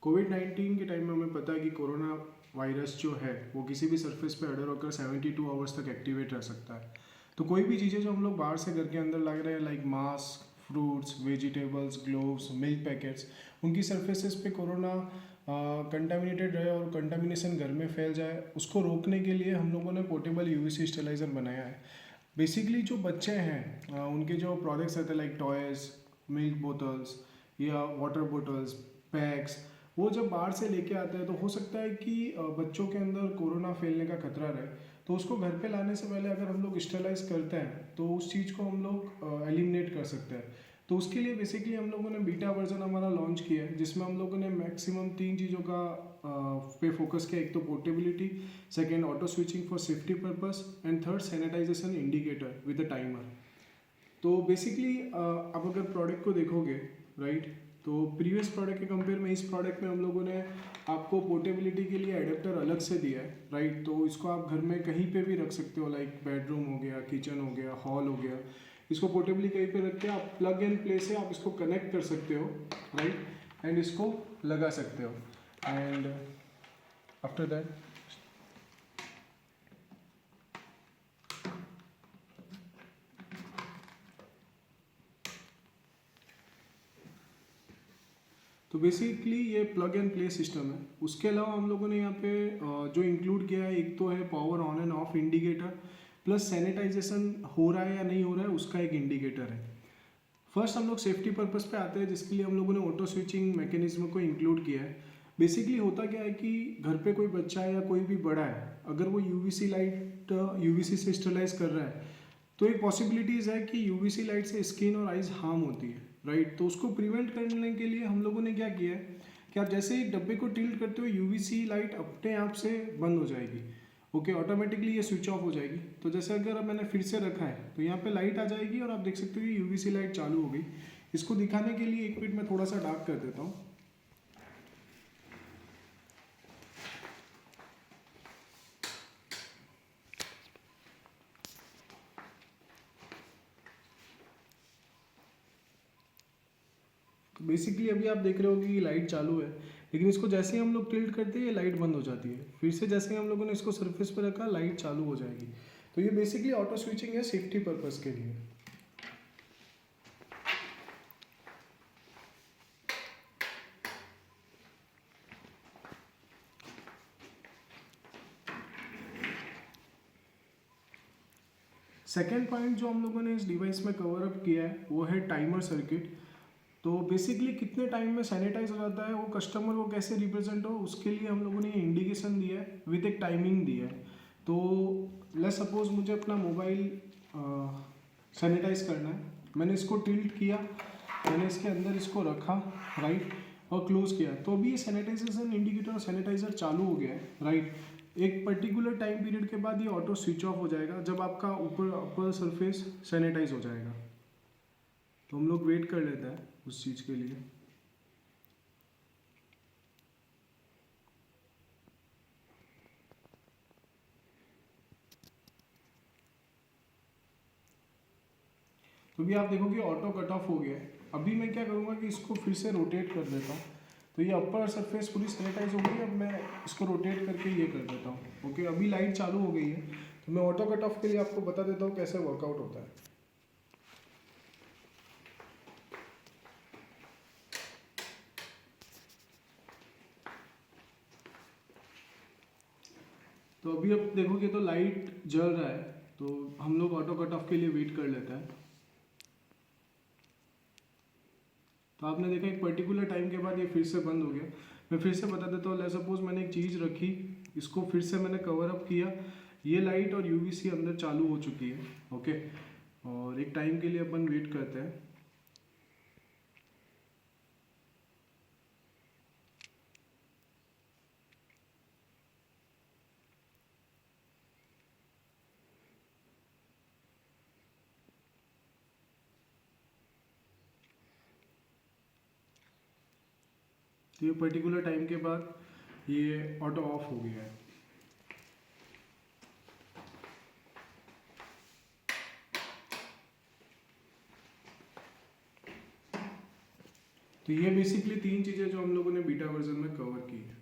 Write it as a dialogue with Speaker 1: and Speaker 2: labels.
Speaker 1: कोविड-19 के टाइम में हमें पता है कि कोरोना वायरस जो है वो किसी भी सरफेस पे अडर होकर 72 आवर्स तक एक्टिवेट रह सकता है। तो कोई भी चीज़ें जो हम लोग बाहर से घर के अंदर ला रहे हैं like mask, fruits, vegetables, gloves, milk packets, उनकी सरफेसेस पे कोरोना कंटामिनेटेड रहे और कंटामिनेशन घर में फैल जाए, उसको रोकने के लिए हम लोगों ने पोर्टेबल यूवीसी स्टेलाइजर बनाया है। बेसिकली जो बच्चे हैं उनके जो प्रोडक्ट्स रहते हैं लाइक टॉयज़, मिल्क बोतल्स या वाटर बोतल्स, बैग्स, वो जब बाहर से लेके आते हैं तो हो सकता है कि बच्चों के अंदर कोरोना फैलने का खतरा रहे। तो उसको घर पे लाने से पहले अगर हम लोग स्टेलाइज करते हैं तो उस चीज़ को हम लोग एलिमिनेट कर सकते हैं। तो उसके लिए बेसिकली हम लोगों ने बीटा वर्जन हमारा लॉन्च किया है, जिसमें हम लोगों ने मैक्सिमम 3 चीज़ों का पे फोकस किया। एक तो portability, second auto switching for safety purpose and third sanitization indicator with a timer. तो बेसिकली आप अगर प्रोडक्ट को देखोगे राइट, तो प्रीवियस प्रोडक्ट के कंपेयर में इस प्रोडक्ट में हम लोगों ने आपको पोर्टेबिलिटी के लिए एडेप्टर अलग से दिया है राइट। तो इसको आप घर में कहीं पे भी रख सकते हो, लाइक बेडरूम हो गया, किचन हो गया, हॉल हो गया। इसको पोर्टेबली कहीं पे रख के आप प्लग एंड प्ले से आप इसको कनेक्ट कर सकते हो राइट, एंड इसको लगा सकते हो। एंड आफ्टर दैट तो बेसिकली ये प्लग एंड प्ले सिस्टम है। उसके अलावा हम लोगों ने यहाँ पे जो इंक्लूड किया है, एक तो है power on and off indicator, plus sanitization हो रहा है या नहीं हो रहा है उसका एक इंडिकेटर है। फर्स्ट हम लोग सेफ्टी पर्पस पे आते हैं, जिसके लिए हम लोगों ने ऑटो स्विचिंग मैकेनिज्म को इंक्लूड किया है। बेसिकली होता क्या है कि घर पे कोई बच्चा है या कोई भी बड़ा है, अगर वो यूवीसी से स्टेलाइज कर रहा है तो एक पॉसिबिलिटीज़ है कि यूवीसी लाइट से स्किन और आइज हार्म होती है राइट। तो उसको प्रिवेंट करने के लिए हम लोगों ने क्या किया है कि आप जैसे ही डब्बे को टिल्ट करते हो यूवीसी लाइट अपने आप से बंद हो जाएगी। ओके, ऑटोमेटिकली ये स्विच ऑफ हो जाएगी। तो जैसे अगर अब मैंने फिर से रखा है तो यहाँ पे लाइट आ जाएगी और आप देख सकते हो कि यूवीसी लाइट चालू हो गई। इसको दिखाने के लिए एक मिनट में थोड़ा सा डार्क कर देता हूँ। तो बेसिकली अभी आप देख रहे हो कि लाइट चालू है, लेकिन इसको जैसे ही हम लोग टिल्ट करते हैं ये लाइट बंद हो जाती है। फिर से जैसे ही हम लोगों ने इसको सरफेस पर रखा लाइट चालू हो जाएगी। तो ये बेसिकली ऑटो स्विचिंग है सेफ्टी पर्पस के लिए। सेकेंड पॉइंट जो हम लोगों ने इस डिवाइस में कवर अप किया है वो है टाइमर सर्किट। तो बेसिकली कितने टाइम में सैनिटाइज हो जाता है वो कस्टमर को कैसे रिप्रेजेंट हो उसके लिए हम लोगों ने ये इंडिकेशन दिया है विद एक टाइमिंग दिया है। तो लेट्स सपोज मुझे अपना मोबाइल सैनिटाइज करना है, मैंने इसको टिल्ट किया, मैंने इसके अंदर इसको रखा राइट और क्लोज किया, तो अभी ये सैनिटाइजेशन इंडिकेटर और सैनिटाइजर चालू हो गया है राइट। एक पर्टिकुलर टाइम पीरियड के बाद ये ऑटो स्विच ऑफ हो जाएगा जब आपका ऊपर अपर सरफेस सैनिटाइज हो जाएगा। तो हम लोग वेट कर लेते हैं उस चीज़ के लिए। तो भी आप देखो कि ऑटो कट ऑफ हो गया है। अभी मैं क्या करूँगा कि इसको फिर से रोटेट कर देता हूँ। तो ये अपर सरफेस पूरी सैनिटाइज हो गई है। अब मैं इसको रोटेट करके ये कर देता हूँ। ओके, अभी लाइट चालू हो गई है। तो मैं ऑटो कट ऑफ के लिए आपको बता देता हूँ कैसे वर्कआउट होता है। तो अभी आप देखोगे तो लाइट जल रहा है, तो हम लोग ऑटो कट ऑफ के लिए वेट कर लेते हैं। तो आपने देखा एक पर्टिकुलर टाइम के बाद ये फिर से बंद हो गया। मैं फिर से बता देता हूँ, लेट्स सपोज मैंने एक चीज़ रखी, इसको फिर से मैंने कवर अप किया, ये लाइट और यूवीसी अंदर चालू हो चुकी है। ओके, और एक टाइम के लिए अपन वेट करते हैं। तो ये पर्टिकुलर टाइम के बाद ये ऑटो ऑफ हो गया है। तो ये बेसिकली तीन चीज़ें जो हम लोगों ने बीटा वर्जन में कवर की है।